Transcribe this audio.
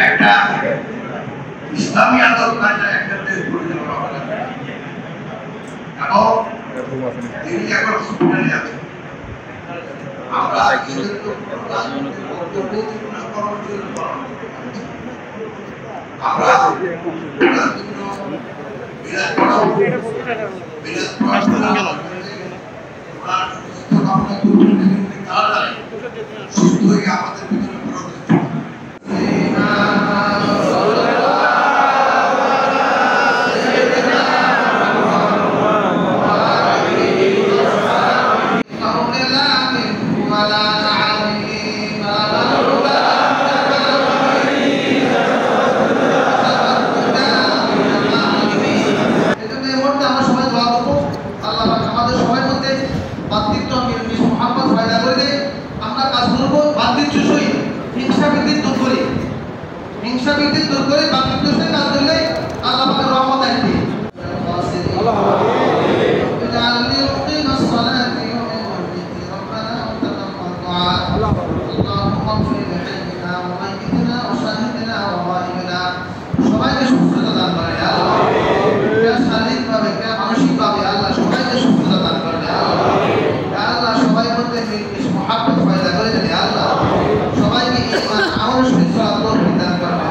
একটা ইসলামী আদব কায়দা একটা দেশ পরিচালনা করা এবং তিনি এখন হসপিটালে আছেন। আমরা সুস্থ হয়ে আমাদের ভিতরে হিংসা বৃদ্ধি দূর করে বাতিলের কাজ করলে আল্লাহ পাকের রহমত আসবে। সবাইকে সুস্থতা দান করে শারীরিকভাবে মানসিকভাবে আল্লাহ সবাইকে সুস্থতা দান করে আল্লাহ সবাই মধ্যে মহাব্বত পয়দা করে দেয় আল্লাহ সবাইকে ঈমান আমল সুস্থতা দান করে